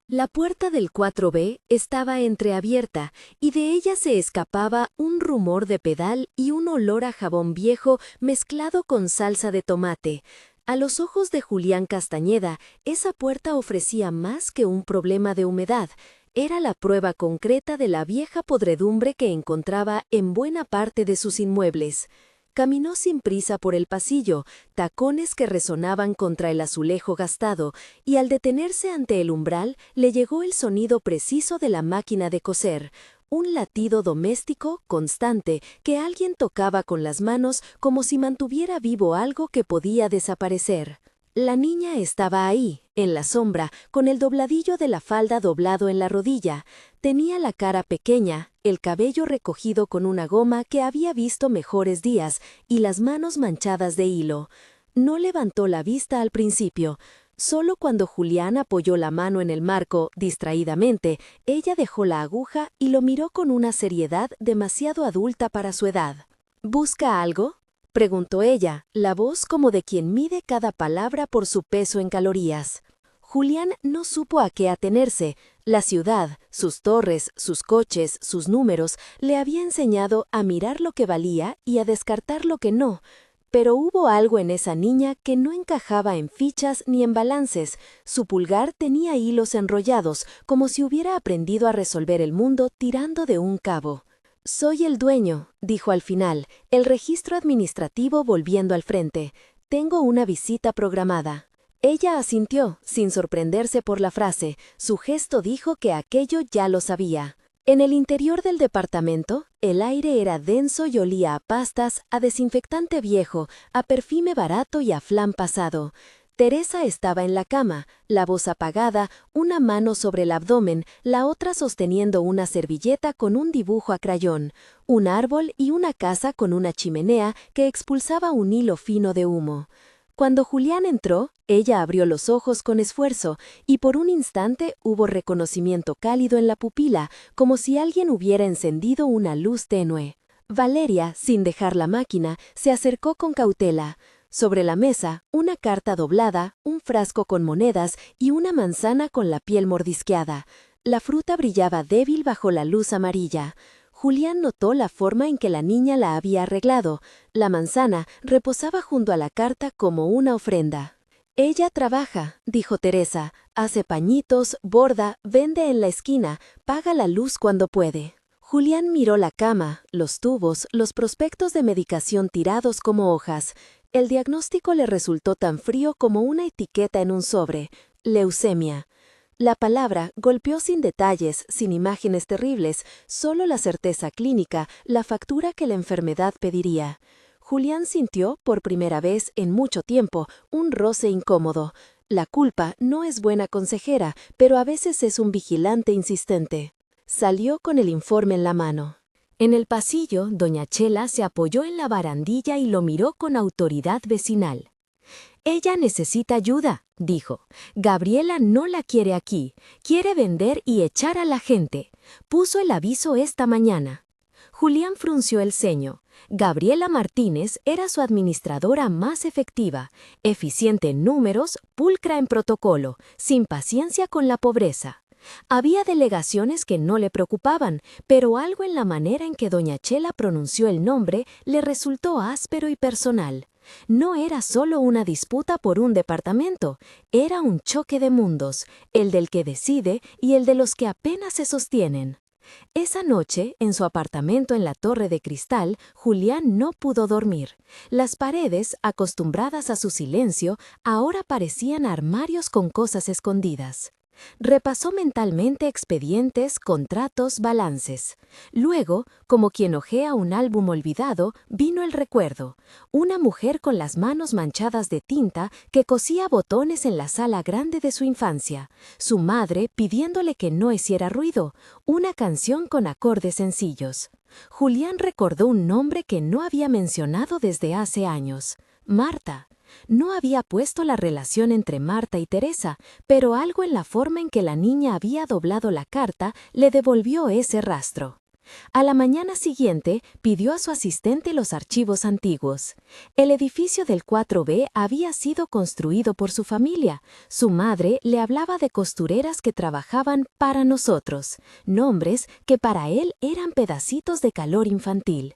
La puerta del 4B estaba entreabierta y de ella se escapaba un rumor de pedal y un olor a jabón viejo mezclado con salsa de tomate. A los ojos de Julián Castañeda, esa puerta ofrecía más que un problema de humedad. Era la prueba concreta de la vieja podredumbre que encontraba en buena parte de sus inmuebles. Caminó sin prisa por el pasillo, tacones que resonaban contra el azulejo gastado, y al detenerse ante el umbral le llegó el sonido preciso de la máquina de coser, un latido doméstico, constante, que alguien tocaba con las manos como si mantuviera vivo algo que podía desaparecer. La niña estaba ahí, en la sombra, con el dobladillo de la falda doblado en la rodilla. Tenía la cara pequeña, el cabello recogido con una goma que había visto mejores días y las manos manchadas de hilo. No levantó la vista al principio. Solo cuando Julián apoyó la mano en el marco, distraídamente, ella dejó la aguja y lo miró con una seriedad demasiado adulta para su edad. ¿Busca algo?, preguntó ella, la voz como de quien mide cada palabra por su peso en calorías. Julián no supo a qué atenerse. La ciudad, sus torres, sus coches, sus números, le había enseñado a mirar lo que valía y a descartar lo que no. Pero hubo algo en esa niña que no encajaba en fichas ni en balances. Su pulgar tenía hilos enrollados, como si hubiera aprendido a resolver el mundo tirando de un cabo. «Soy el dueño», dijo al final, el registro administrativo volviendo al frente. «Tengo una visita programada». Ella asintió, sin sorprenderse por la frase. Su gesto dijo que aquello ya lo sabía. En el interior del departamento, el aire era denso y olía a pastas, a desinfectante viejo, a perfume barato y a flan pasado. Teresa estaba en la cama, la voz apagada, una mano sobre el abdomen, la otra sosteniendo una servilleta con un dibujo a crayón, un árbol y una casa con una chimenea que expulsaba un hilo fino de humo. Cuando Julián entró, ella abrió los ojos con esfuerzo y por un instante hubo reconocimiento cálido en la pupila, como si alguien hubiera encendido una luz tenue. Valeria, sin dejar la máquina, se acercó con cautela. Sobre la mesa, una carta doblada, un frasco con monedas y una manzana con la piel mordisqueada. La fruta brillaba débil bajo la luz amarilla. Julián notó la forma en que la niña la había arreglado. La manzana reposaba junto a la carta como una ofrenda. «Ella trabaja», dijo Teresa. «Hace pañitos, borda, vende en la esquina, paga la luz cuando puede». Julián miró la cama, los tubos, los prospectos de medicación tirados como hojas. El diagnóstico le resultó tan frío como una etiqueta en un sobre: leucemia. La palabra golpeó sin detalles, sin imágenes terribles, solo la certeza clínica, la factura que la enfermedad pediría. Julián sintió, por primera vez en mucho tiempo, un roce incómodo. La culpa no es buena consejera, pero a veces es un vigilante insistente. Salió con el informe en la mano. En el pasillo, doña Chela se apoyó en la barandilla y lo miró con autoridad vecinal. «Ella necesita ayuda», dijo. «Gabriela no la quiere aquí. Quiere vender y echar a la gente. Puso el aviso esta mañana». Julián frunció el ceño. Gabriela Martínez era su administradora más efectiva, eficiente en números, pulcra en protocolo, sin paciencia con la pobreza. Había delegaciones que no le preocupaban, pero algo en la manera en que doña Chela pronunció el nombre le resultó áspero y personal. No era solo una disputa por un departamento, era un choque de mundos, el del que decide y el de los que apenas se sostienen. Esa noche, en su apartamento en la Torre de Cristal, Julián no pudo dormir. Las paredes, acostumbradas a su silencio, ahora parecían armarios con cosas escondidas. Repasó mentalmente expedientes, contratos, balances. Luego, como quien hojea un álbum olvidado, vino el recuerdo. Una mujer con las manos manchadas de tinta que cosía botones en la sala grande de su infancia. Su madre pidiéndole que no hiciera ruido. Una canción con acordes sencillos. Julián recordó un nombre que no había mencionado desde hace años: Marta. No había puesto la relación entre Marta y Teresa, pero algo en la forma en que la niña había doblado la carta le devolvió ese rastro. A la mañana siguiente, pidió a su asistente los archivos antiguos. El edificio del 4B había sido construido por su familia. Su madre le hablaba de costureras que trabajaban para nosotros, nombres que para él eran pedacitos de calor infantil.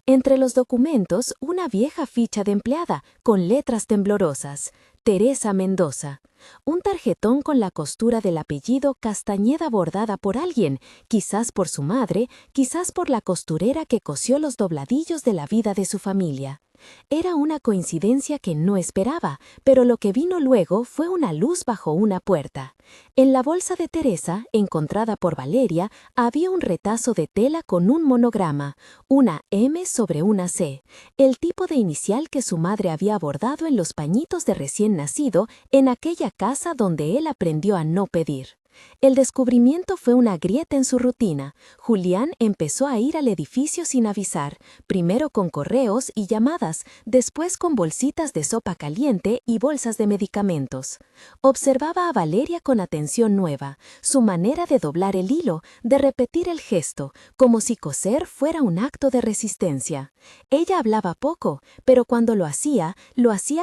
Entre los documentos, una vieja ficha de empleada, con letras temblorosas. Teresa Mendoza. Un tarjetón con la costura del apellido Castañeda bordada por alguien, quizás por su madre, quizás por la costurera que cosió los dobladillos de la vida de su familia. Era una coincidencia que no esperaba, pero lo que vino luego fue una luz bajo una puerta. En la bolsa de Teresa, encontrada por Valeria, había un retazo de tela con un monograma, una M sobre una C, el tipo de inicial que su madre había bordado en los pañitos de recién nacido en aquella casa donde él aprendió a no pedir. El descubrimiento fue una grieta en su rutina. Julián empezó a ir al edificio sin avisar, primero con correos y llamadas, después con bolsitas de sopa caliente y bolsas de medicamentos. Observaba a Valeria con atención nueva, su manera de doblar el hilo, de repetir el gesto, como si coser fuera un acto de resistencia. Ella hablaba poco, pero cuando lo hacía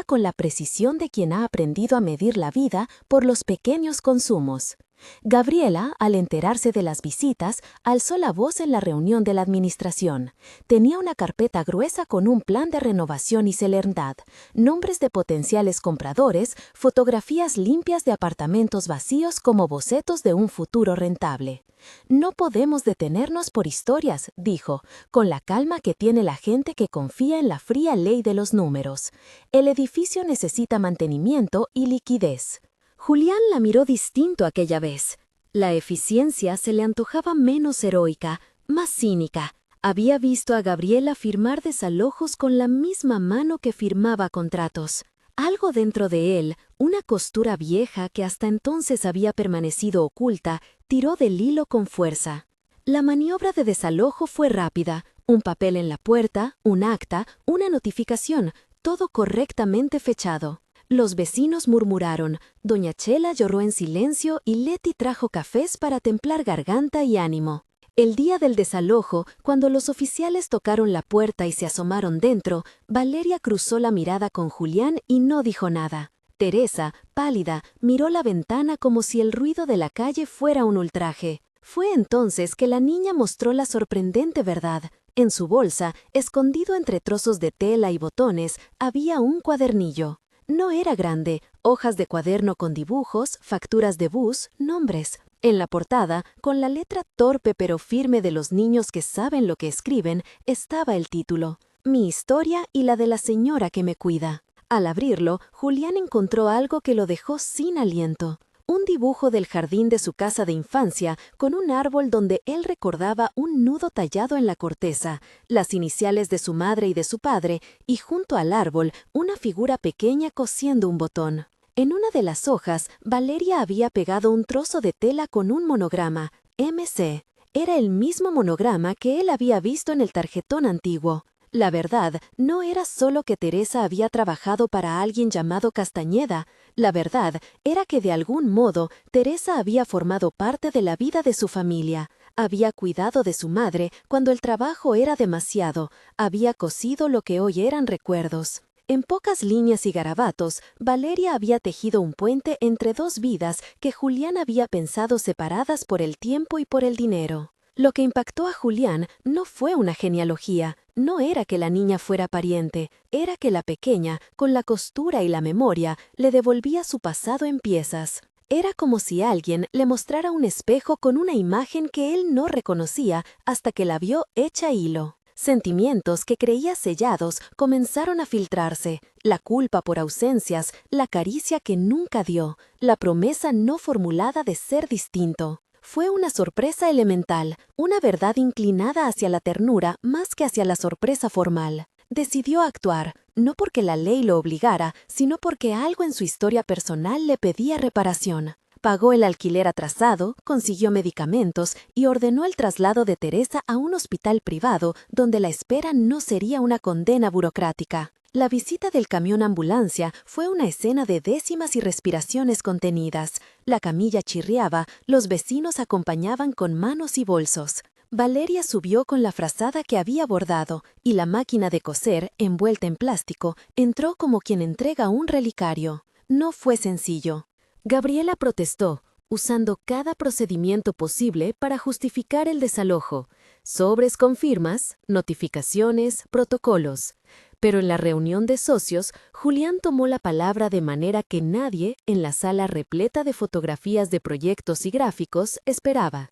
con la precisión de quien ha aprendido a medir la vida por los pequeños consumos. Gabriela, al enterarse de las visitas, alzó la voz en la reunión de la administración. Tenía una carpeta gruesa con un plan de renovación y celeridad, nombres de potenciales compradores, fotografías limpias de apartamentos vacíos como bocetos de un futuro rentable. No podemos detenernos por historias, dijo, con la calma que tiene la gente que confía en la fría ley de los números. El edificio necesita mantenimiento y liquidez. Julián la miró distinto aquella vez. La eficiencia se le antojaba menos heroica, más cínica. Había visto a Gabriela firmar desalojos con la misma mano que firmaba contratos. Algo dentro de él, una costura vieja que hasta entonces había permanecido oculta, tiró del hilo con fuerza. La maniobra de desalojo fue rápida. Un papel en la puerta, un acta, una notificación, todo correctamente fechado. Los vecinos murmuraron, doña Chela lloró en silencio y Leti trajo cafés para templar garganta y ánimo. El día del desalojo, cuando los oficiales tocaron la puerta y se asomaron dentro, Valeria cruzó la mirada con Julián y no dijo nada. Teresa, pálida, miró la ventana como si el ruido de la calle fuera un ultraje. Fue entonces que la niña mostró la sorprendente verdad. En su bolsa, escondido entre trozos de tela y botones, había un cuadernillo. No era grande, hojas de cuaderno con dibujos, facturas de bus, nombres. En la portada, con la letra torpe pero firme de los niños que saben lo que escriben, estaba el título, Mi historia y la de la señora que me cuida. Al abrirlo, Julián encontró algo que lo dejó sin aliento. Un dibujo del jardín de su casa de infancia, con un árbol donde él recordaba un nudo tallado en la corteza, las iniciales de su madre y de su padre, y junto al árbol, una figura pequeña cosiendo un botón. En una de las hojas, Valeria había pegado un trozo de tela con un monograma, MC. Era el mismo monograma que él había visto en el tarjetón antiguo. La verdad no era solo que Teresa había trabajado para alguien llamado Castañeda. La verdad era que de algún modo Teresa había formado parte de la vida de su familia. Había cuidado de su madre cuando el trabajo era demasiado. Había cosido lo que hoy eran recuerdos. En pocas líneas y garabatos, Valeria había tejido un puente entre dos vidas que Julián había pensado separadas por el tiempo y por el dinero. Lo que impactó a Julián no fue una genealogía, no era que la niña fuera pariente, era que la pequeña, con la costura y la memoria, le devolvía su pasado en piezas. Era como si alguien le mostrara un espejo con una imagen que él no reconocía hasta que la vio hecha hilo. Sentimientos que creía sellados comenzaron a filtrarse, la culpa por ausencias, la caricia que nunca dio, la promesa no formulada de ser distinto. Fue una sorpresa elemental, una verdad inclinada hacia la ternura más que hacia la sorpresa formal. Decidió actuar, no porque la ley lo obligara, sino porque algo en su historia personal le pedía reparación. Pagó el alquiler atrasado, consiguió medicamentos y ordenó el traslado de Teresa a un hospital privado donde la espera no sería una condena burocrática. La visita del camión ambulancia fue una escena de décimas y respiraciones contenidas. La camilla chirriaba, los vecinos acompañaban con manos y bolsos. Valeria subió con la frazada que había bordado, y la máquina de coser, envuelta en plástico, entró como quien entrega un relicario. No fue sencillo. Gabriela protestó, usando cada procedimiento posible para justificar el desalojo: sobres con firmas, notificaciones, protocolos. Pero en la reunión de socios, Julián tomó la palabra de manera que nadie, en la sala repleta de fotografías de proyectos y gráficos, esperaba.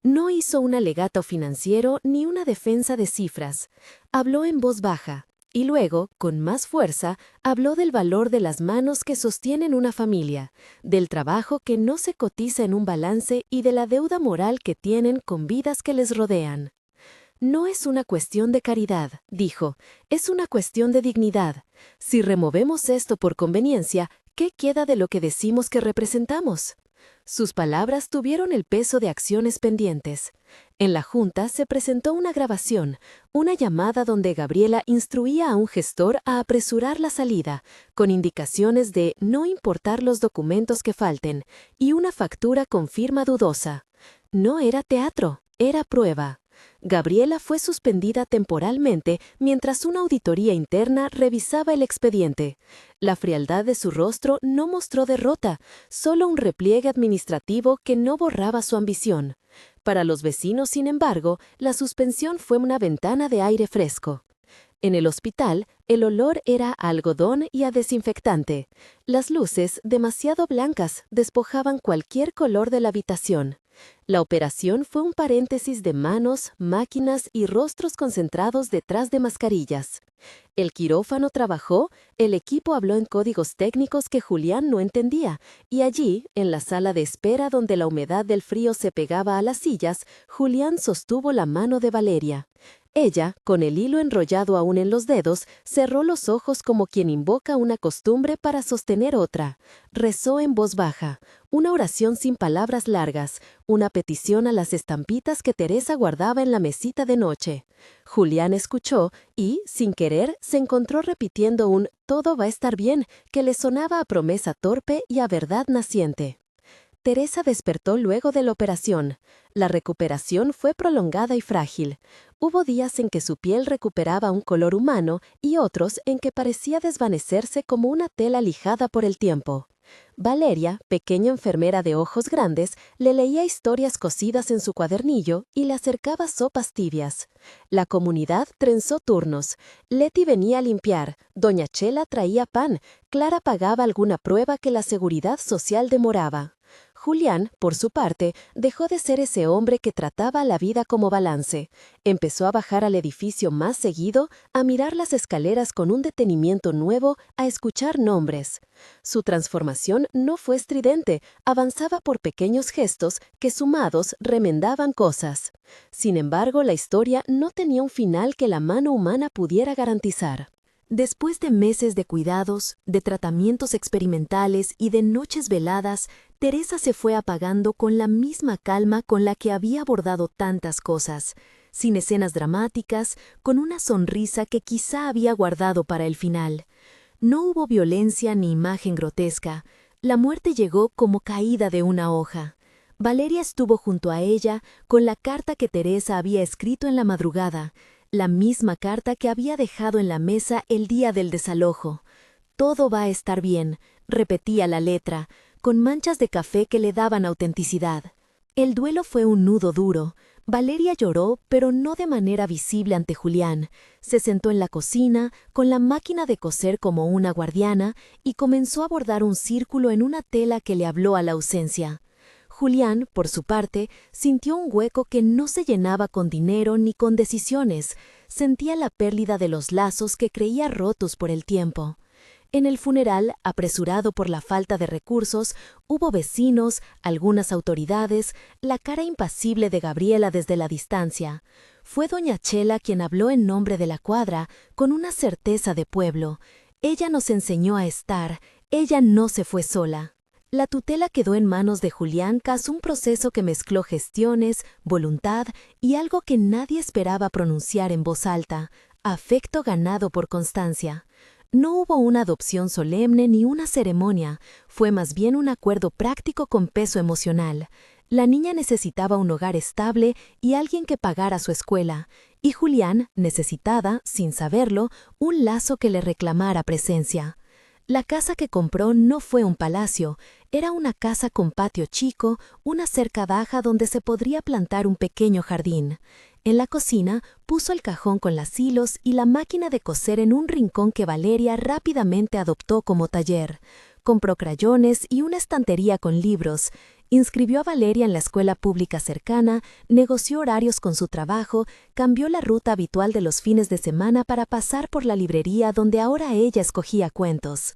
No hizo un alegato financiero ni una defensa de cifras. Habló en voz baja, y luego, con más fuerza, habló del valor de las manos que sostienen una familia, del trabajo que no se cotiza en un balance y de la deuda moral que tienen con vidas que les rodean. No es una cuestión de caridad, dijo, es una cuestión de dignidad. Si removemos esto por conveniencia, ¿qué queda de lo que decimos que representamos? Sus palabras tuvieron el peso de acciones pendientes. En la junta se presentó una grabación, una llamada donde Gabriela instruía a un gestor a apresurar la salida, con indicaciones de no importar los documentos que falten, y una factura con firma dudosa. No era teatro, era prueba. Gabriela fue suspendida temporalmente mientras una auditoría interna revisaba el expediente. La frialdad de su rostro no mostró derrota, solo un repliegue administrativo que no borraba su ambición. Para los vecinos, sin embargo, la suspensión fue una ventana de aire fresco. En el hospital, el olor era a algodón y a desinfectante. Las luces, demasiado blancas, despojaban cualquier color de la habitación. La operación fue un paréntesis de manos, máquinas y rostros concentrados detrás de mascarillas. El quirófano trabajó, el equipo habló en códigos técnicos que Julián no entendía, y allí, en la sala de espera donde la humedad del frío se pegaba a las sillas, Julián sostuvo la mano de Valeria. Ella, con el hilo enrollado aún en los dedos, cerró los ojos como quien invoca una costumbre para sostener otra. Rezó en voz baja, una oración sin palabras largas, una petición a las estampitas que Teresa guardaba en la mesita de noche. Julián escuchó y, sin querer, se encontró repitiendo un «todo va a estar bien» que le sonaba a promesa torpe y a verdad naciente. Teresa despertó luego de la operación. La recuperación fue prolongada y frágil. Hubo días en que su piel recuperaba un color humano y otros en que parecía desvanecerse como una tela lijada por el tiempo. Valeria, pequeña enfermera de ojos grandes, le leía historias cosidas en su cuadernillo y le acercaba sopas tibias. La comunidad trenzó turnos. Leti venía a limpiar, doña Chela traía pan, Clara pagaba alguna prueba que la seguridad social demoraba. Julián, por su parte, dejó de ser ese hombre que trataba la vida como balance. Empezó a bajar al edificio más seguido, a mirar las escaleras con un detenimiento nuevo, a escuchar nombres. Su transformación no fue estridente, avanzaba por pequeños gestos que sumados remendaban cosas. Sin embargo, la historia no tenía un final que la mano humana pudiera garantizar. Después de meses de cuidados, de tratamientos experimentales y de noches veladas, Teresa se fue apagando con la misma calma con la que había abordado tantas cosas, sin escenas dramáticas, con una sonrisa que quizá había guardado para el final. No hubo violencia ni imagen grotesca. La muerte llegó como caída de una hoja. Valeria estuvo junto a ella con la carta que Teresa había escrito en la madrugada, la misma carta que había dejado en la mesa el día del desalojo. «Todo va a estar bien», repetía la letra, con manchas de café que le daban autenticidad. El duelo fue un nudo duro. Valeria lloró, pero no de manera visible ante Julián. Se sentó en la cocina, con la máquina de coser como una guardiana, y comenzó a bordar un círculo en una tela que le habló a la ausencia. Julián, por su parte, sintió un hueco que no se llenaba con dinero ni con decisiones. Sentía la pérdida de los lazos que creía rotos por el tiempo. En el funeral, apresurado por la falta de recursos, hubo vecinos, algunas autoridades, la cara impasible de Gabriela desde la distancia. Fue doña Chela quien habló en nombre de la cuadra, con una certeza de pueblo. Ella nos enseñó a estar, ella no se fue sola. La tutela quedó en manos de Julián tras un proceso que mezcló gestiones, voluntad y algo que nadie esperaba pronunciar en voz alta: afecto ganado por constancia. No hubo una adopción solemne ni una ceremonia, fue más bien un acuerdo práctico con peso emocional. La niña necesitaba un hogar estable y alguien que pagara su escuela, y Julián necesitaba, sin saberlo, un lazo que le reclamara presencia. La casa que compró no fue un palacio, era una casa con patio chico, una cerca baja donde se podría plantar un pequeño jardín. En la cocina puso el cajón con las hilos y la máquina de coser en un rincón que Valeria rápidamente adoptó como taller. Compró crayones y una estantería con libros. Inscribió a Valeria en la escuela pública cercana, negoció horarios con su trabajo, cambió la ruta habitual de los fines de semana para pasar por la librería donde ahora ella escogía cuentos.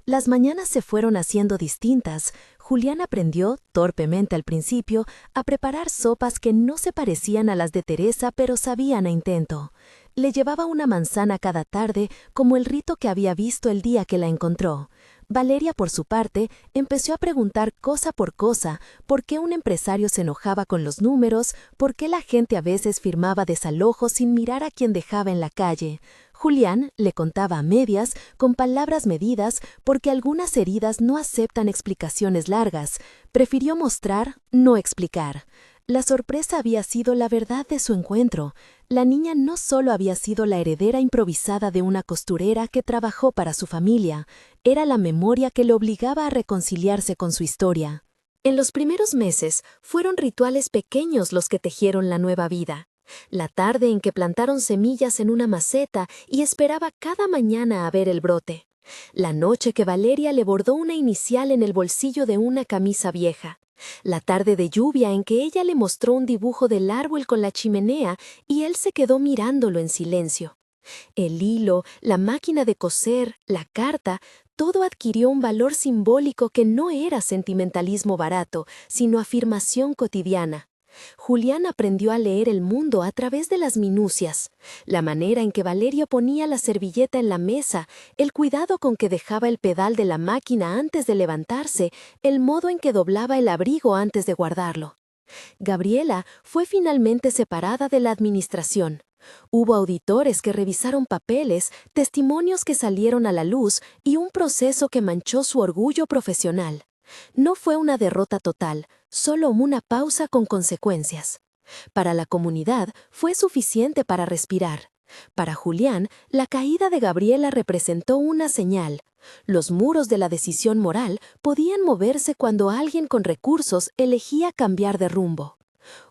Las mañanas se fueron haciendo distintas. Julián aprendió, torpemente al principio, a preparar sopas que no se parecían a las de Teresa, pero sabían a intento. Le llevaba una manzana cada tarde, como el rito que había visto el día que la encontró. Valeria, por su parte, empezó a preguntar cosa por cosa por qué un empresario se enojaba con los números, por qué la gente a veces firmaba desalojos sin mirar a quien dejaba en la calle. Julián le contaba a medias, con palabras medidas, porque algunas heridas no aceptan explicaciones largas. Prefirió mostrar, no explicar. La sorpresa había sido la verdad de su encuentro. La niña no solo había sido la heredera improvisada de una costurera que trabajó para su familia, era la memoria que le obligaba a reconciliarse con su historia. En los primeros meses fueron rituales pequeños los que tejieron la nueva vida. La tarde en que plantaron semillas en una maceta y esperaba cada mañana a ver el brote. La noche que Valeria le bordó una inicial en el bolsillo de una camisa vieja. La tarde de lluvia en que ella le mostró un dibujo del árbol con la chimenea y él se quedó mirándolo en silencio. El hilo, la máquina de coser, la carta, todo adquirió un valor simbólico que no era sentimentalismo barato, sino afirmación cotidiana. Julián aprendió a leer el mundo a través de las minucias, la manera en que Valeria ponía la servilleta en la mesa, el cuidado con que dejaba el pedal de la máquina antes de levantarse, el modo en que doblaba el abrigo antes de guardarlo. Gabriela fue finalmente separada de la administración. Hubo auditores que revisaron papeles, testimonios que salieron a la luz y un proceso que manchó su orgullo profesional. No fue una derrota total, solo una pausa con consecuencias. Para la comunidad fue suficiente para respirar. Para Julián, la caída de Gabriela representó una señal. Los muros de la decisión moral podían moverse cuando alguien con recursos elegía cambiar de rumbo.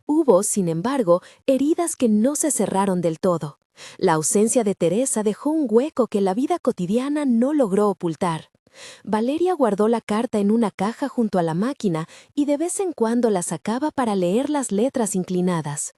Hubo, sin embargo, heridas que no se cerraron del todo. La ausencia de Teresa dejó un hueco que la vida cotidiana no logró ocultar. Valeria guardó la carta en una caja junto a la máquina y de vez en cuando la sacaba para leer las letras inclinadas.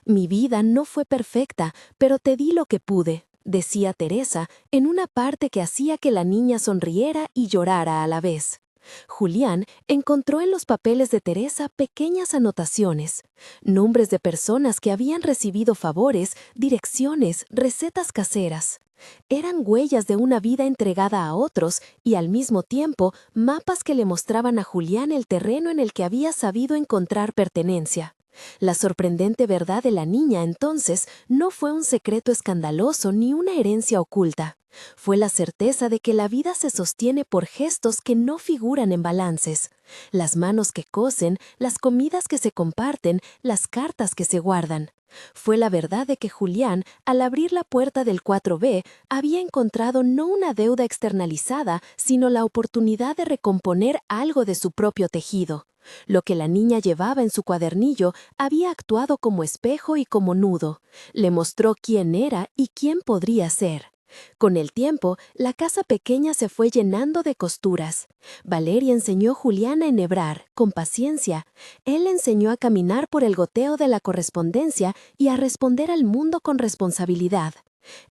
«Mi vida no fue perfecta, pero te di lo que pude», decía Teresa, en una parte que hacía que la niña sonriera y llorara a la vez. Julián encontró en los papeles de Teresa pequeñas anotaciones, nombres de personas que habían recibido favores, direcciones, recetas caseras. Eran huellas de una vida entregada a otros y al mismo tiempo mapas que le mostraban a Julián el terreno en el que había sabido encontrar pertenencia. La sorprendente verdad de la niña entonces no fue un secreto escandaloso ni una herencia oculta. Fue la certeza de que la vida se sostiene por gestos que no figuran en balances. Las manos que cosen, las comidas que se comparten, las cartas que se guardan. Fue la verdad de que Julián, al abrir la puerta del 4B, había encontrado no una deuda externalizada, sino la oportunidad de recomponer algo de su propio tejido. Lo que la niña llevaba en su cuadernillo había actuado como espejo y como nudo. Le mostró quién era y quién podría ser. Con el tiempo, la casa pequeña se fue llenando de costuras. Valeria enseñó a Julián a enhebrar, con paciencia. Él le enseñó a caminar por el goteo de la correspondencia y a responder al mundo con responsabilidad.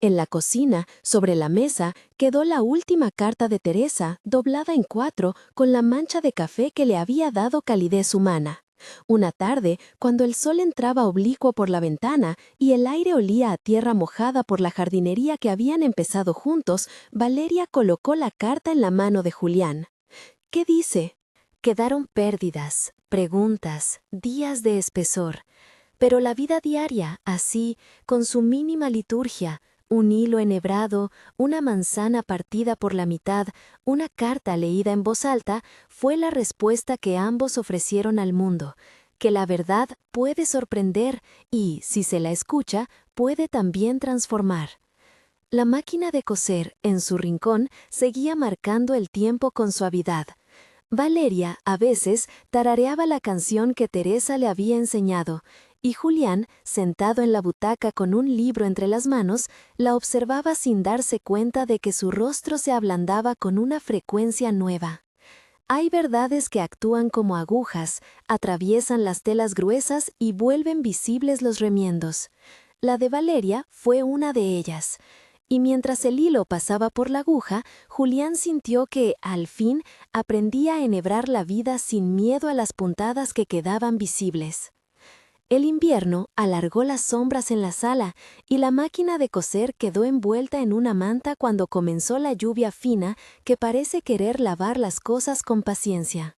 En la cocina, sobre la mesa, quedó la última carta de Teresa, doblada en 4, con la mancha de café que le había dado calidez humana. Una tarde, cuando el sol entraba oblicuo por la ventana y el aire olía a tierra mojada por la jardinería que habían empezado juntos, Valeria colocó la carta en la mano de Julián. ¿Qué dice? Quedaron pérdidas, preguntas, días de espesor. Pero la vida diaria, así, con su mínima liturgia, un hilo enhebrado, una manzana partida por la mitad, una carta leída en voz alta, fue la respuesta que ambos ofrecieron al mundo. que la verdad puede sorprender y, si se la escucha, puede también transformar. La máquina de coser, en su rincón, seguía marcando el tiempo con suavidad. Valeria, a veces, tarareaba la canción que Teresa le había enseñado, y Julián, sentado en la butaca con un libro entre las manos, la observaba sin darse cuenta de que su rostro se ablandaba con una frecuencia nueva. Hay verdades que actúan como agujas, atraviesan las telas gruesas y vuelven visibles los remiendos. La de Valeria fue una de ellas. Y mientras el hilo pasaba por la aguja, Julián sintió que, al fin, aprendía a enhebrar la vida sin miedo a las puntadas que quedaban visibles. El invierno alargó las sombras en la sala y la máquina de coser quedó envuelta en una manta cuando comenzó la lluvia fina que parece querer lavar las cosas con paciencia.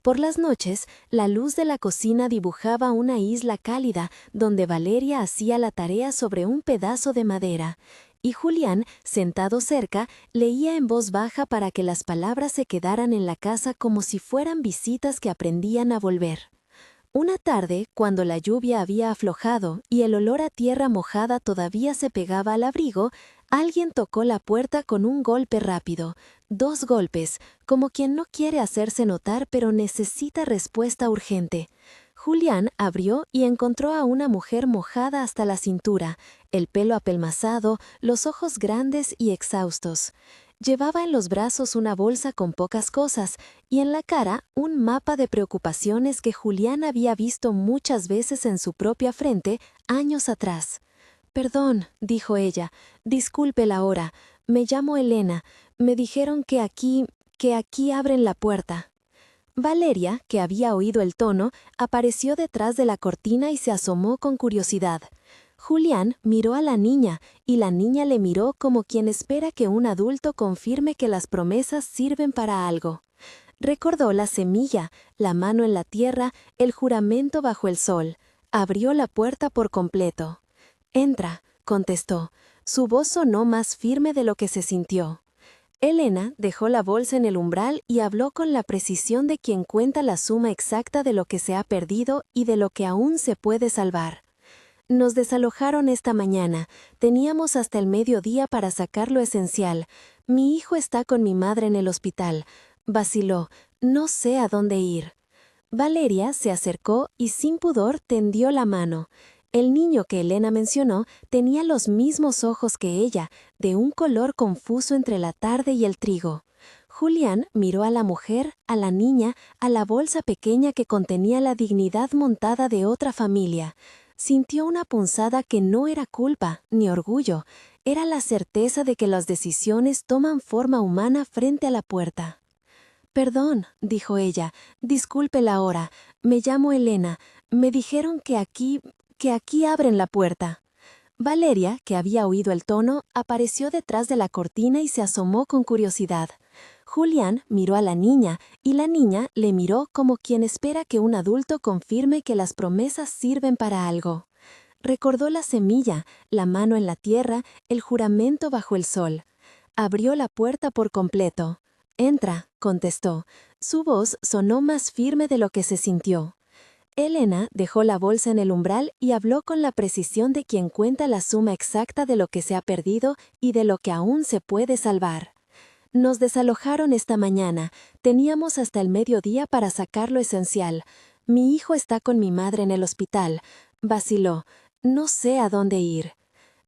Por las noches, la luz de la cocina dibujaba una isla cálida donde Valeria hacía la tarea sobre un pedazo de madera, y Julián, sentado cerca, leía en voz baja para que las palabras se quedaran en la casa como si fueran visitas que aprendían a volver. Una tarde, cuando la lluvia había aflojado y el olor a tierra mojada todavía se pegaba al abrigo, alguien tocó la puerta con un golpe rápido, 2 golpes, como quien no quiere hacerse notar pero necesita respuesta urgente. Julián abrió y encontró a una mujer mojada hasta la cintura, el pelo apelmazado, los ojos grandes y exhaustos. Llevaba en los brazos una bolsa con pocas cosas y en la cara un mapa de preocupaciones que Julián había visto muchas veces en su propia frente años atrás. «Perdón», dijo ella, «disculpe la hora. Me llamo Elena. Me dijeron que aquí abren la puerta». Valeria, que había oído el tono, apareció detrás de la cortina y se asomó con curiosidad. Julián miró a la niña, y la niña le miró como quien espera que un adulto confirme que las promesas sirven para algo. Recordó la semilla, la mano en la tierra, el juramento bajo el sol. Abrió la puerta por completo. «Entra», contestó. Su voz sonó más firme de lo que se sintió. Elena dejó la bolsa en el umbral y habló con la precisión de quien cuenta la suma exacta de lo que se ha perdido y de lo que aún se puede salvar. «Nos desalojaron esta mañana. Teníamos hasta el mediodía para sacar lo esencial. Mi hijo está con mi madre en el hospital». Vaciló. «No sé a dónde ir». Valeria se acercó y sin pudor tendió la mano. El niño que Elena mencionó tenía los mismos ojos que ella, de un color confuso entre la tarde y el trigo. Julián miró a la mujer, a la niña, a la bolsa pequeña que contenía la dignidad montada de otra familia. Sintió una punzada que no era culpa ni orgullo, era la certeza de que las decisiones toman forma humana frente a la puerta. «Perdón», dijo ella, «disculpe la hora. Me llamo Elena. Me dijeron que aquí abren la puerta». Valeria, que había oído el tono, apareció detrás de la cortina y se asomó con curiosidad. Julián miró a la niña, y la niña le miró como quien espera que un adulto confirme que las promesas sirven para algo. Recordó la semilla, la mano en la tierra, el juramento bajo el sol. Abrió la puerta por completo. «Entra», contestó. Su voz sonó más firme de lo que se sintió. Elena dejó la bolsa en el umbral y habló con la precisión de quien cuenta la suma exacta de lo que se ha perdido y de lo que aún se puede salvar. «Nos desalojaron esta mañana. Teníamos hasta el mediodía para sacar lo esencial. Mi hijo está con mi madre en el hospital». Vaciló. «No sé a dónde ir».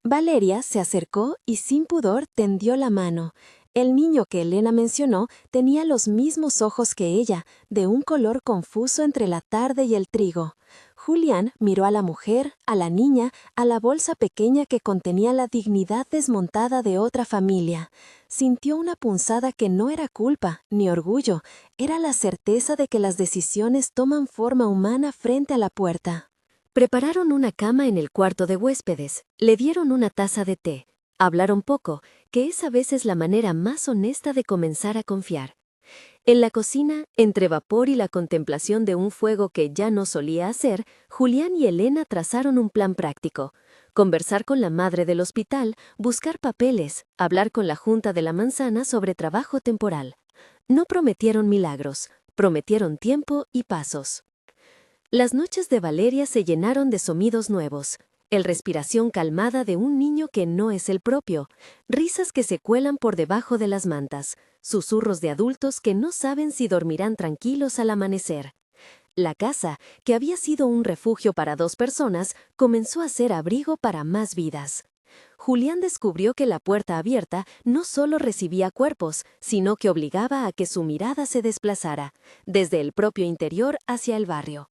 Valeria se acercó y sin pudor tendió la mano. El niño que Elena mencionó tenía los mismos ojos que ella, de un color confuso entre la tarde y el trigo. Julián miró a la mujer, a la niña, a la bolsa pequeña que contenía la dignidad desmontada de otra familia. Sintió una punzada que no era culpa ni orgullo, era la certeza de que las decisiones toman forma humana frente a la puerta. Prepararon una cama en el cuarto de huéspedes, le dieron una taza de té. Hablaron poco, que es a veces la manera más honesta de comenzar a confiar. En la cocina, entre vapor y la contemplación de un fuego que ya no solía hacer, Julián y Elena trazaron un plan práctico. Conversar con la madre del hospital, buscar papeles, hablar con la Junta de la Manzana sobre trabajo temporal. No prometieron milagros, prometieron tiempo y pasos. Las noches de Valeria se llenaron de sonidos nuevos. El respiración calmada de un niño que no es el propio, risas que se cuelan por debajo de las mantas, susurros de adultos que no saben si dormirán tranquilos al amanecer. La casa, que había sido un refugio para 2 personas, comenzó a ser abrigo para más vidas. Julián descubrió que la puerta abierta no solo recibía cuerpos, sino que obligaba a que su mirada se desplazara, desde el propio interior hacia el barrio.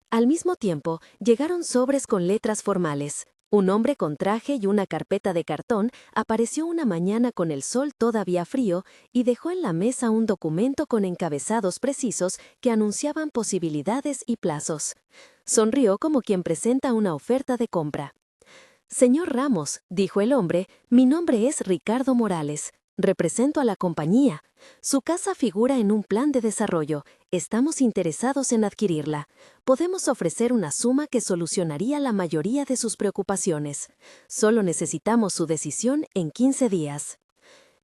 Al mismo tiempo, llegaron sobres con letras formales. Un hombre con traje y una carpeta de cartón apareció una mañana con el sol todavía frío y dejó en la mesa un documento con encabezados precisos que anunciaban posibilidades y plazos. Sonrió como quien presenta una oferta de compra. «Señor Ramos», dijo el hombre, «mi nombre es Ricardo Morales. Represento a la compañía. Su casa figura en un plan de desarrollo. Estamos interesados en adquirirla. Podemos ofrecer una suma que solucionaría la mayoría de sus preocupaciones. Solo necesitamos su decisión en 15 días».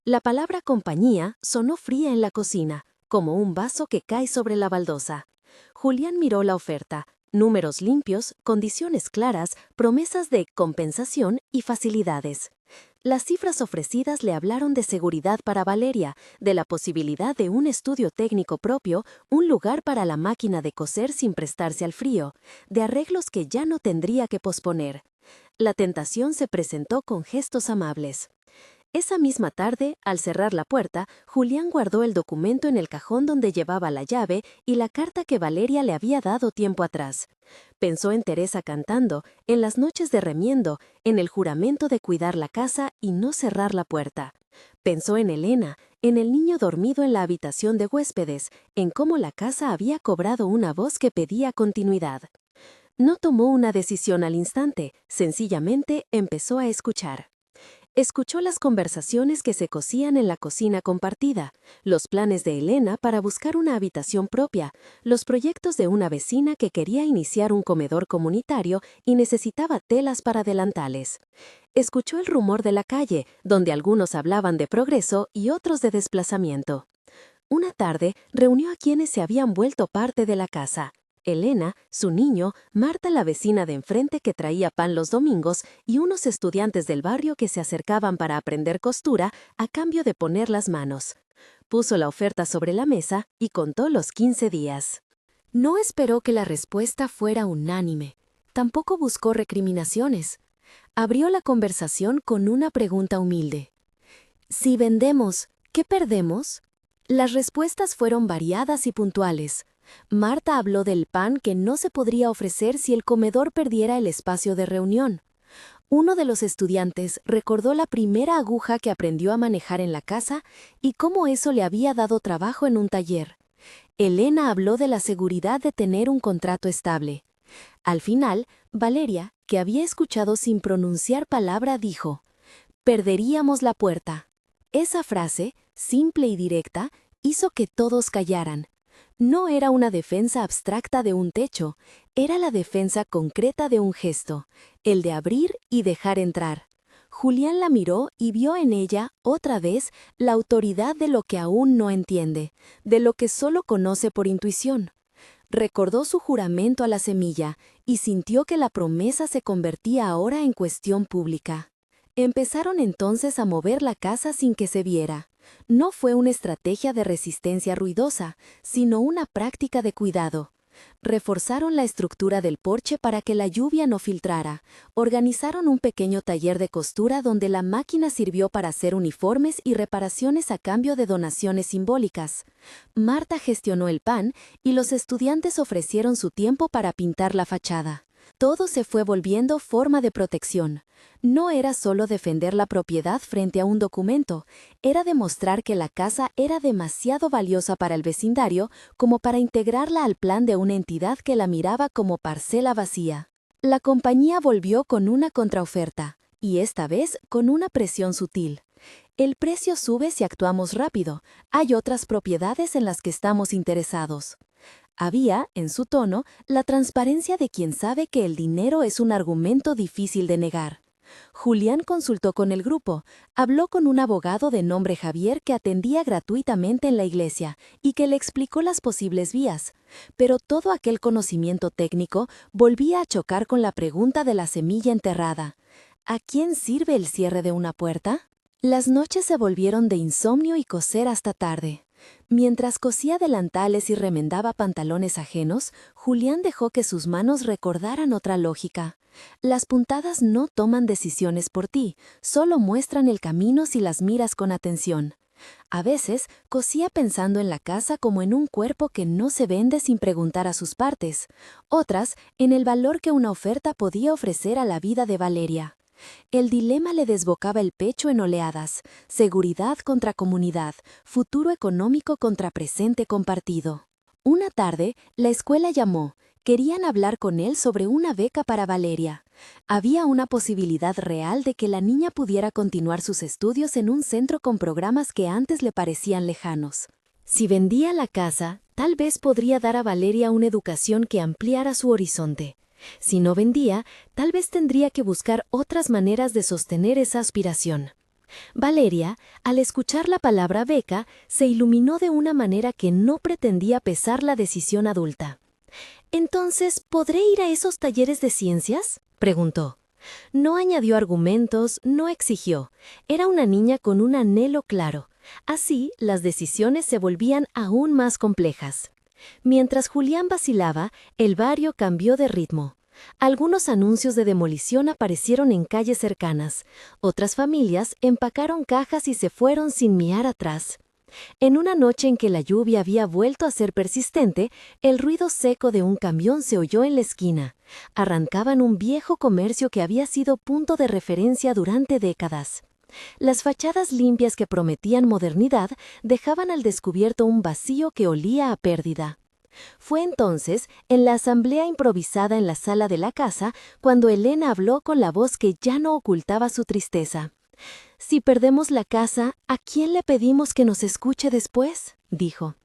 La palabra compañía sonó fría en la cocina, como un vaso que cae sobre la baldosa. Julián miró la oferta. Números limpios, condiciones claras, promesas de compensación y facilidades. Las cifras ofrecidas le hablaron de seguridad para Valeria, de la posibilidad de un estudio técnico propio, un lugar para la máquina de coser sin prestarse al frío, de arreglos que ya no tendría que posponer. La tentación se presentó con gestos amables. Esa misma tarde, al cerrar la puerta, Julián guardó el documento en el cajón donde llevaba la llave y la carta que Valeria le había dado tiempo atrás. Pensó en Teresa cantando, en las noches de remiendo, en el juramento de cuidar la casa y no cerrar la puerta. Pensó en Elena, en el niño dormido en la habitación de huéspedes, en cómo la casa había cobrado una voz que pedía continuidad. No tomó una decisión al instante, sencillamente empezó a escuchar. Escuchó las conversaciones que se cocían en la cocina compartida, los planes de Elena para buscar una habitación propia, los proyectos de una vecina que quería iniciar un comedor comunitario y necesitaba telas para delantales. Escuchó el rumor de la calle, donde algunos hablaban de progreso y otros de desplazamiento. Una tarde reunió a quienes se habían vuelto parte de la casa. Elena, su niño, Marta la vecina de enfrente que traía pan los domingos y unos estudiantes del barrio que se acercaban para aprender costura a cambio de poner las manos. Puso la oferta sobre la mesa y contó los 15 días. No esperó que la respuesta fuera unánime. Tampoco buscó recriminaciones. Abrió la conversación con una pregunta humilde. Si vendemos, ¿qué perdemos? Las respuestas fueron variadas y puntuales. Marta habló del pan que no se podría ofrecer si el comedor perdiera el espacio de reunión. Uno de los estudiantes recordó la primera aguja que aprendió a manejar en la casa y cómo eso le había dado trabajo en un taller. Elena habló de la seguridad de tener un contrato estable. Al final, Valeria, que había escuchado sin pronunciar palabra, dijo: «Perderíamos la puerta». Esa frase, simple y directa, hizo que todos callaran. No era una defensa abstracta de un techo, era la defensa concreta de un gesto, el de abrir y dejar entrar. Julián la miró y vio en ella, otra vez, la autoridad de lo que aún no entiende, de lo que solo conoce por intuición. Recordó su juramento a la semilla y sintió que la promesa se convertía ahora en cuestión pública. Empezaron entonces a mover la casa sin que se viera. No fue una estrategia de resistencia ruidosa, sino una práctica de cuidado. Reforzaron la estructura del porche para que la lluvia no filtrara. Organizaron un pequeño taller de costura donde la máquina sirvió para hacer uniformes y reparaciones a cambio de donaciones simbólicas. Marta gestionó el pan y los estudiantes ofrecieron su tiempo para pintar la fachada. Todo se fue volviendo forma de protección. No era solo defender la propiedad frente a un documento, era demostrar que la casa era demasiado valiosa para el vecindario como para integrarla al plan de una entidad que la miraba como parcela vacía. La compañía volvió con una contraoferta, y esta vez con una presión sutil. El precio sube si actuamos rápido. Hay otras propiedades en las que estamos interesados. Había, en su tono, la transparencia de quien sabe que el dinero es un argumento difícil de negar. Julián consultó con el grupo, habló con un abogado de nombre Javier que atendía gratuitamente en la iglesia y que le explicó las posibles vías, pero todo aquel conocimiento técnico volvía a chocar con la pregunta de la semilla enterrada. ¿A quién sirve el cierre de una puerta? Las noches se volvieron de insomnio y coser hasta tarde. Mientras cosía delantales y remendaba pantalones ajenos, Julián dejó que sus manos recordaran otra lógica. Las puntadas no toman decisiones por ti, solo muestran el camino si las miras con atención. A veces, cosía pensando en la casa como en un cuerpo que no se vende sin preguntar a sus partes, otras en el valor que una oferta podía ofrecer a la vida de Valeria. El dilema le desbocaba el pecho en oleadas, seguridad contra comunidad, futuro económico contra presente compartido. Una tarde, la escuela llamó. Querían hablar con él sobre una beca para Valeria. Había una posibilidad real de que la niña pudiera continuar sus estudios en un centro con programas que antes le parecían lejanos. Si vendía la casa, tal vez podría dar a Valeria una educación que ampliara su horizonte. Si no vendía, tal vez tendría que buscar otras maneras de sostener esa aspiración. Valeria, al escuchar la palabra beca, se iluminó de una manera que no pretendía pesar la decisión adulta. «¿Entonces, podré ir a esos talleres de ciencias?», preguntó. No añadió argumentos, no exigió. Era una niña con un anhelo claro. Así, las decisiones se volvían aún más complejas. Mientras Julián vacilaba, el barrio cambió de ritmo. Algunos anuncios de demolición aparecieron en calles cercanas. Otras familias empacaron cajas y se fueron sin mirar atrás. En una noche en que la lluvia había vuelto a ser persistente, el ruido seco de un camión se oyó en la esquina. Arrancaban un viejo comercio que había sido punto de referencia durante décadas. Las fachadas limpias que prometían modernidad dejaban al descubierto un vacío que olía a pérdida. Fue entonces, en la asamblea improvisada en la sala de la casa, cuando Elena habló con la voz que ya no ocultaba su tristeza. «Si perdemos la casa, ¿a quién le pedimos que nos escuche después?», dijo.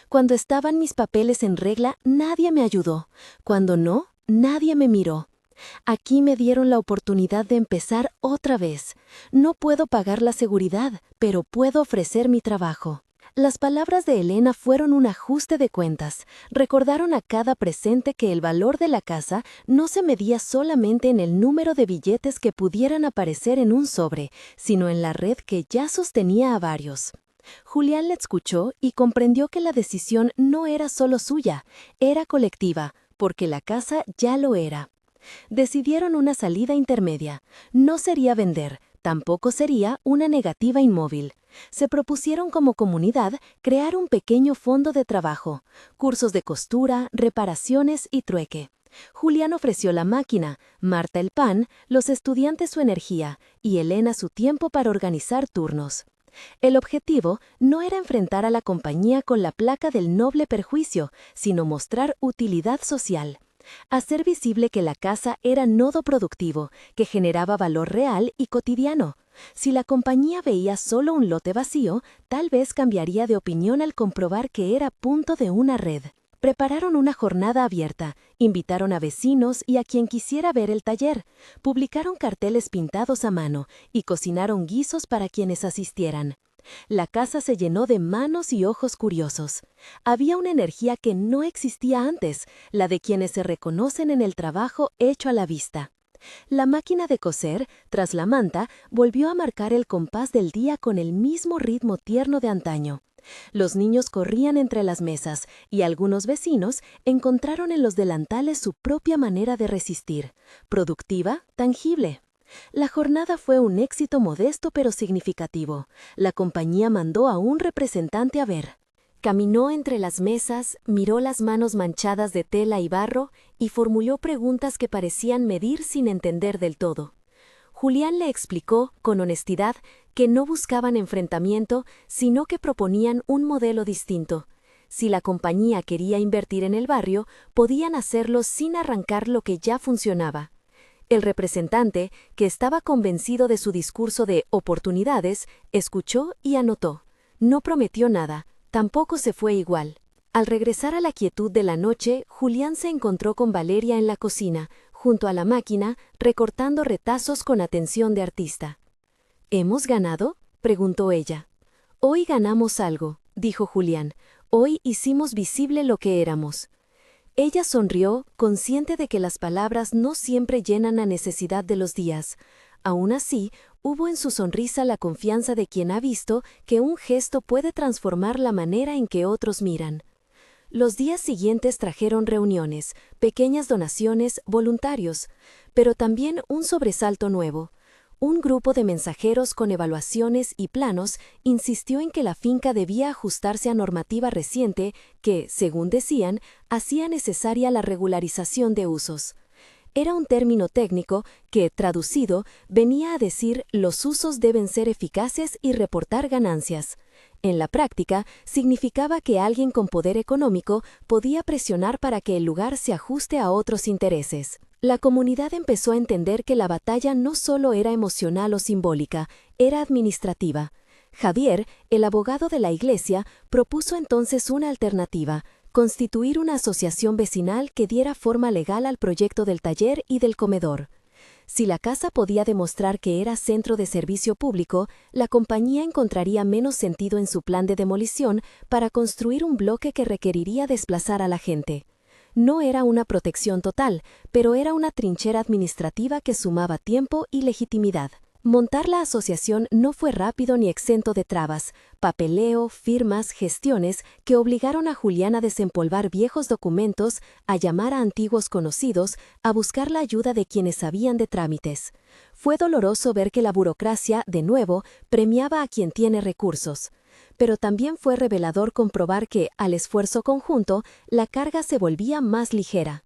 «Cuando estaban mis papeles en regla, nadie me ayudó. Cuando no, nadie me miró. Aquí me dieron la oportunidad de empezar otra vez. No puedo pagar la seguridad, pero puedo ofrecer mi trabajo». Las palabras de Elena fueron un ajuste de cuentas. Recordaron a cada presente que el valor de la casa no se medía solamente en el número de billetes que pudieran aparecer en un sobre, sino en la red que ya sostenía a varios. Julián le escuchó y comprendió que la decisión no era solo suya, era colectiva, porque la casa ya lo era. Decidieron una salida intermedia. No sería vender, tampoco sería una negativa inmóvil. Se propusieron como comunidad crear un pequeño fondo de trabajo, cursos de costura, reparaciones y trueque. Julián ofreció la máquina, Marta el pan, los estudiantes su energía y Elena su tiempo para organizar turnos. El objetivo no era enfrentar a la compañía con la placa del noble perjuicio, sino mostrar utilidad social. Hacer visible que la casa era nodo productivo, que generaba valor real y cotidiano. Si la compañía veía solo un lote vacío, tal vez cambiaría de opinión al comprobar que era punto de una red. Prepararon una jornada abierta, invitaron a vecinos y a quien quisiera ver el taller, publicaron carteles pintados a mano y cocinaron guisos para quienes asistieran. La casa se llenó de manos y ojos curiosos. Había una energía que no existía antes, la de quienes se reconocen en el trabajo hecho a la vista. La máquina de coser, tras la manta, volvió a marcar el compás del día con el mismo ritmo tierno de antaño. Los niños corrían entre las mesas y algunos vecinos encontraron en los delantales su propia manera de resistir, productiva, tangible. La jornada fue un éxito modesto pero significativo. La compañía mandó a un representante a ver. Caminó entre las mesas, miró las manos manchadas de tela y barro y formuló preguntas que parecían medir sin entender del todo. Julián le explicó, con honestidad, que no buscaban enfrentamiento, sino que proponían un modelo distinto. Si la compañía quería invertir en el barrio, podían hacerlo sin arrancar lo que ya funcionaba. El representante, que estaba convencido de su discurso de oportunidades, escuchó y anotó. No prometió nada, tampoco se fue igual. Al regresar a la quietud de la noche, Julián se encontró con Valeria en la cocina, junto a la máquina, recortando retazos con atención de artista. ¿Hemos ganado?, preguntó ella. Hoy ganamos algo, dijo Julián. Hoy hicimos visible lo que éramos. Ella sonrió, consciente de que las palabras no siempre llenan la necesidad de los días. Aún así, hubo en su sonrisa la confianza de quien ha visto que un gesto puede transformar la manera en que otros miran. Los días siguientes trajeron reuniones, pequeñas donaciones, voluntarios, pero también un sobresalto nuevo. Un grupo de mensajeros con evaluaciones y planos insistió en que la finca debía ajustarse a normativa reciente que, según decían, hacía necesaria la regularización de usos. Era un término técnico que, traducido, venía a decir los usos deben ser eficaces y reportar ganancias. En la práctica, significaba que alguien con poder económico podía presionar para que el lugar se ajuste a otros intereses. La comunidad empezó a entender que la batalla no solo era emocional o simbólica, era administrativa. Javier, el abogado de la iglesia, propuso entonces una alternativa: constituir una asociación vecinal que diera forma legal al proyecto del taller y del comedor. Si la casa podía demostrar que era centro de servicio público, la compañía encontraría menos sentido en su plan de demolición para construir un bloque que requeriría desplazar a la gente. No era una protección total, pero era una trinchera administrativa que sumaba tiempo y legitimidad. Montar la asociación no fue rápido ni exento de trabas, papeleo, firmas, gestiones que obligaron a Julián a desempolvar viejos documentos, a llamar a antiguos conocidos, a buscar la ayuda de quienes sabían de trámites. Fue doloroso ver que la burocracia, de nuevo, premiaba a quien tiene recursos. Pero también fue revelador comprobar que, al esfuerzo conjunto, la carga se volvía más ligera.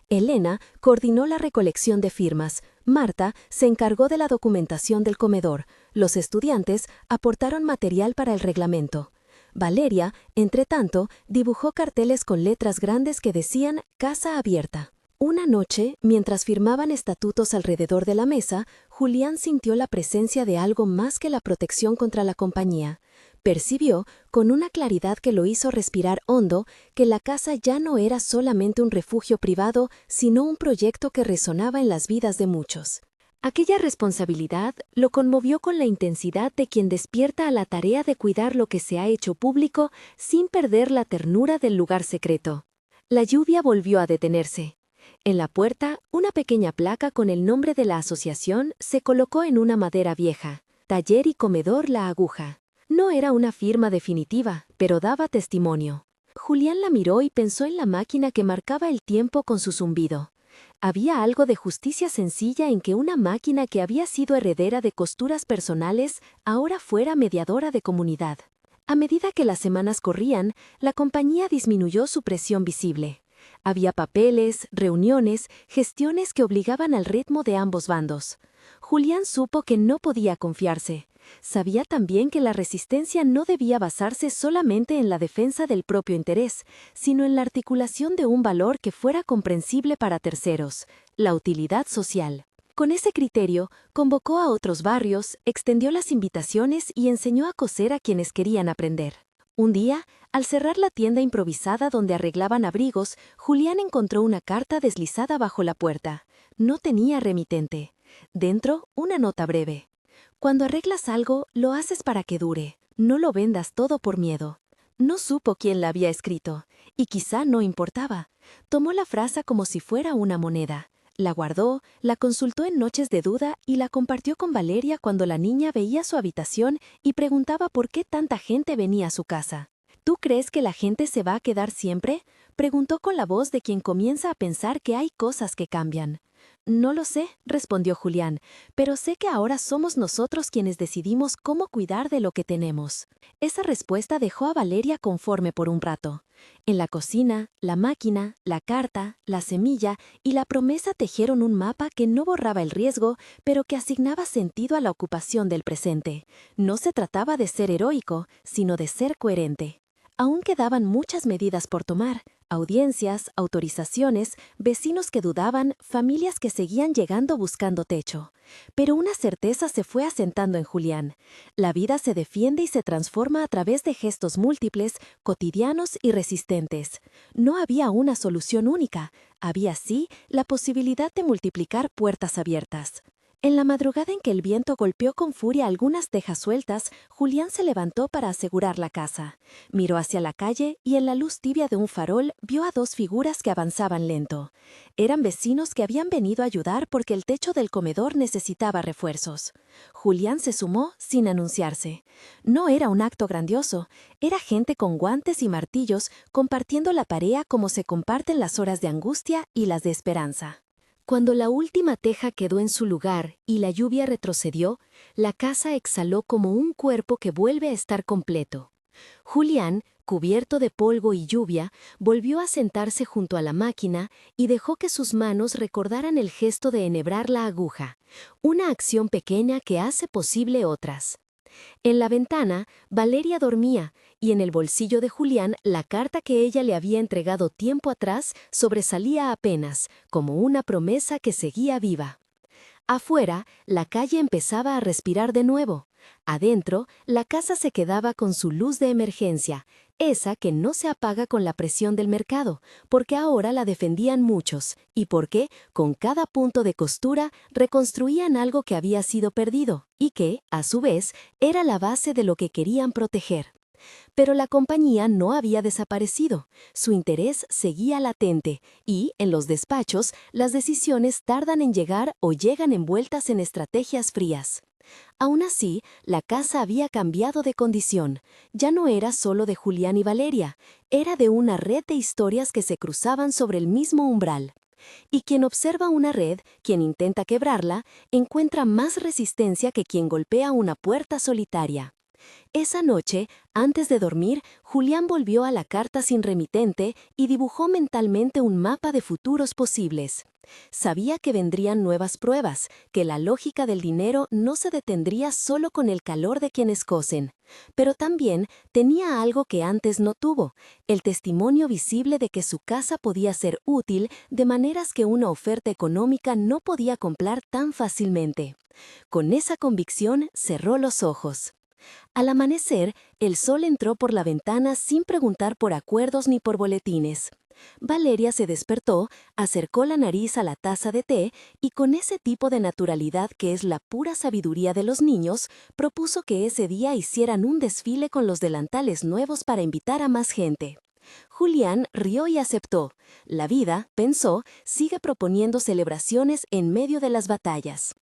Elena coordinó la recolección de firmas, Marta se encargó de la documentación del comedor, los estudiantes aportaron material para el reglamento. Valeria, entretanto, dibujó carteles con letras grandes que decían «Casa abierta». Una noche, mientras firmaban estatutos alrededor de la mesa, Julián sintió la presencia de algo más que la protección contra la compañía. Percibió, con una claridad que lo hizo respirar hondo, que la casa ya no era solamente un refugio privado, sino un proyecto que resonaba en las vidas de muchos. Aquella responsabilidad lo conmovió con la intensidad de quien despierta a la tarea de cuidar lo que se ha hecho público sin perder la ternura del lugar secreto. La lluvia volvió a detenerse. En la puerta, una pequeña placa con el nombre de la asociación se colocó en una madera vieja: Taller y Comedor La Aguja. No era una firma definitiva, pero daba testimonio. Julián la miró y pensó en la máquina que marcaba el tiempo con su zumbido. Había algo de justicia sencilla en que una máquina que había sido heredera de costuras personales ahora fuera mediadora de comunidad. A medida que las semanas corrían, la compañía disminuyó su presión visible. Había papeles, reuniones, gestiones que obligaban al ritmo de ambos bandos. Julián supo que no podía confiarse. Sabía también que la resistencia no debía basarse solamente en la defensa del propio interés, sino en la articulación de un valor que fuera comprensible para terceros: la utilidad social. Con ese criterio, convocó a otros barrios, extendió las invitaciones y enseñó a coser a quienes querían aprender. Un día, al cerrar la tienda improvisada donde arreglaban abrigos, Julián encontró una carta deslizada bajo la puerta. No tenía remitente. Dentro, una nota breve: «Cuando arreglas algo, lo haces para que dure. No lo vendas todo por miedo». No supo quién la había escrito, y quizá no importaba. Tomó la frase como si fuera una moneda. La guardó, la consultó en noches de duda y la compartió con Valeria cuando la niña veía su habitación y preguntaba por qué tanta gente venía a su casa. «¿Tú crees que la gente se va a quedar siempre?», preguntó con la voz de quien comienza a pensar que hay cosas que cambian. «No lo sé», respondió Julián, «pero sé que ahora somos nosotros quienes decidimos cómo cuidar de lo que tenemos». Esa respuesta dejó a Valeria conforme por un rato. En la cocina, la máquina, la carta, la semilla y la promesa tejieron un mapa que no borraba el riesgo, pero que asignaba sentido a la ocupación del presente. No se trataba de ser heroico, sino de ser coherente. Aún quedaban muchas medidas por tomar: audiencias, autorizaciones, vecinos que dudaban, familias que seguían llegando buscando techo. Pero una certeza se fue asentando en Julián: la vida se defiende y se transforma a través de gestos múltiples, cotidianos y resistentes. No había una solución única, había sí la posibilidad de multiplicar puertas abiertas. En la madrugada en que el viento golpeó con furia algunas tejas sueltas, Julián se levantó para asegurar la casa. Miró hacia la calle y en la luz tibia de un farol vio a dos figuras que avanzaban lento. Eran vecinos que habían venido a ayudar porque el techo del comedor necesitaba refuerzos. Julián se sumó sin anunciarse. No era un acto grandioso, era gente con guantes y martillos compartiendo la tarea como se comparten las horas de angustia y las de esperanza. Cuando la última teja quedó en su lugar y la lluvia retrocedió, la casa exhaló como un cuerpo que vuelve a estar completo. Julián, cubierto de polvo y lluvia, volvió a sentarse junto a la máquina y dejó que sus manos recordaran el gesto de enhebrar la aguja, una acción pequeña que hace posible otras. En la ventana, Valeria dormía, y en el bolsillo de Julián la carta que ella le había entregado tiempo atrás sobresalía apenas, como una promesa que seguía viva. Afuera, la calle empezaba a respirar de nuevo. Adentro, la casa se quedaba con su luz de emergencia, esa que no se apaga con la presión del mercado, porque ahora la defendían muchos, y porque, con cada punto de costura, reconstruían algo que había sido perdido, y que, a su vez, era la base de lo que querían proteger. Pero la compañía no había desaparecido, su interés seguía latente y, en los despachos, las decisiones tardan en llegar o llegan envueltas en estrategias frías. Aún así, la casa había cambiado de condición. Ya no era solo de Julián y Valeria, era de una red de historias que se cruzaban sobre el mismo umbral. Y quien observa una red, quien intenta quebrarla, encuentra más resistencia que quien golpea una puerta solitaria. Esa noche, antes de dormir, Julián volvió a la carta sin remitente y dibujó mentalmente un mapa de futuros posibles. Sabía que vendrían nuevas pruebas, que la lógica del dinero no se detendría solo con el calor de quienes cosen. Pero también tenía algo que antes no tuvo, el testimonio visible de que su casa podía ser útil de maneras que una oferta económica no podía comprar tan fácilmente. Con esa convicción cerró los ojos. Al amanecer, el sol entró por la ventana sin preguntar por acuerdos ni por boletines. Valeria se despertó, acercó la nariz a la taza de té y con ese tipo de naturalidad que es la pura sabiduría de los niños, propuso que ese día hicieran un desfile con los delantales nuevos para invitar a más gente. Julián rió y aceptó. La vida, pensó, sigue proponiendo celebraciones en medio de las batallas.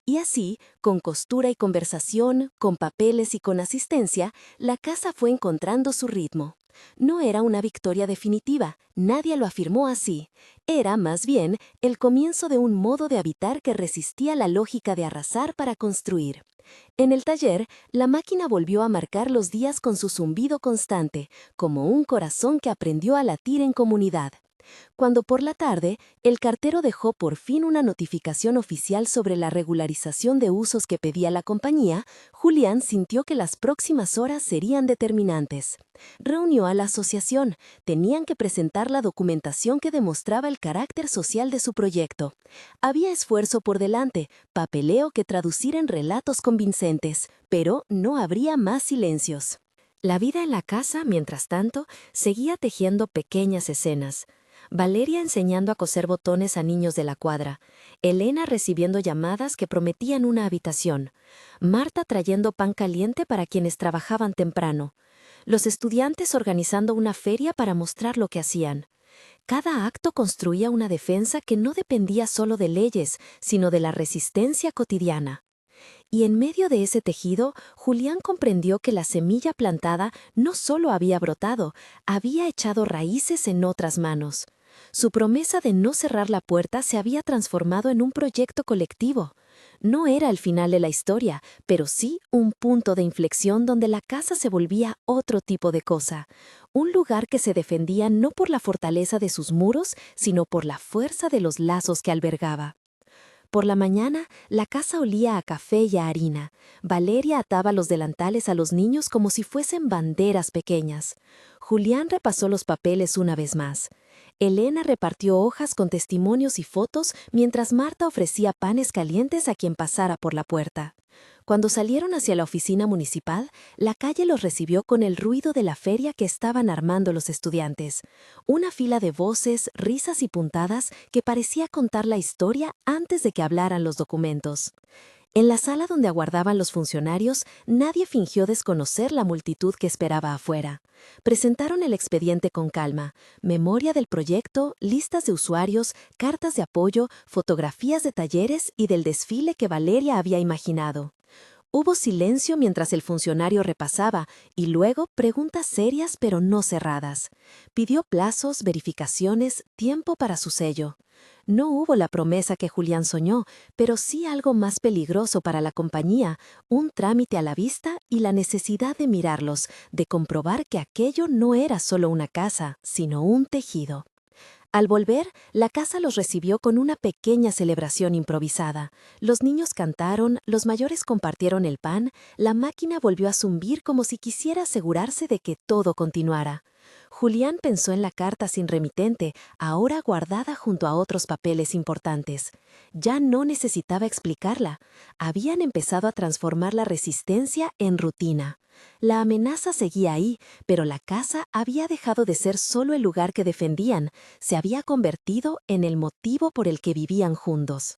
Y así, con costura y conversación, con papeles y con asistencia, la casa fue encontrando su ritmo. No era una victoria definitiva, nadie lo afirmó así. Era, más bien, el comienzo de un modo de habitar que resistía la lógica de arrasar para construir. En el taller, la máquina volvió a marcar los días con su zumbido constante, como un corazón que aprendió a latir en comunidad. Cuando por la tarde, el cartero dejó por fin una notificación oficial sobre la regularización de usos que pedía la compañía, Julián sintió que las próximas horas serían determinantes. Reunió a la asociación, tenían que presentar la documentación que demostraba el carácter social de su proyecto. Había esfuerzo por delante, papeleo que traducir en relatos convincentes, pero no habría más silencios. La vida en la casa, mientras tanto, seguía tejiendo pequeñas escenas. Valeria enseñando a coser botones a niños de la cuadra, Elena recibiendo llamadas que prometían una habitación, Marta trayendo pan caliente para quienes trabajaban temprano, los estudiantes organizando una feria para mostrar lo que hacían. Cada acto construía una defensa que no dependía solo de leyes, sino de la resistencia cotidiana. Y en medio de ese tejido, Julián comprendió que la semilla plantada no solo había brotado, había echado raíces en otras manos. Su promesa de no cerrar la puerta se había transformado en un proyecto colectivo. No era el final de la historia, pero sí un punto de inflexión donde la casa se volvía otro tipo de cosa. Un lugar que se defendía no por la fortaleza de sus muros, sino por la fuerza de los lazos que albergaba. Por la mañana, la casa olía a café y a harina. Valeria ataba los delantales a los niños como si fuesen banderas pequeñas. Julián repasó los papeles una vez más. Elena repartió hojas con testimonios y fotos mientras Marta ofrecía panes calientes a quien pasara por la puerta. Cuando salieron hacia la oficina municipal, la calle los recibió con el ruido de la feria que estaban armando los estudiantes. Una fila de voces, risas y puntadas que parecía contar la historia antes de que hablaran los documentos. En la sala donde aguardaban los funcionarios, nadie fingió desconocer la multitud que esperaba afuera. Presentaron el expediente con calma: memoria del proyecto, listas de usuarios, cartas de apoyo, fotografías de talleres y del desfile que Valeria había imaginado. Hubo silencio mientras el funcionario repasaba y luego preguntas serias pero no cerradas. Pidió plazos, verificaciones, tiempo para su sello. No hubo la promesa que Julián soñó, pero sí algo más peligroso para la compañía: un trámite a la vista y la necesidad de mirarlos, de comprobar que aquello no era solo una casa, sino un tejido. Al volver, la casa los recibió con una pequeña celebración improvisada. Los niños cantaron, los mayores compartieron el pan, la máquina volvió a zumbir como si quisiera asegurarse de que todo continuara. Julián pensó en la carta sin remitente, ahora guardada junto a otros papeles importantes. Ya no necesitaba explicarla. Habían empezado a transformar la resistencia en rutina. La amenaza seguía ahí, pero la casa había dejado de ser solo el lugar que defendían, se había convertido en el motivo por el que vivían juntos.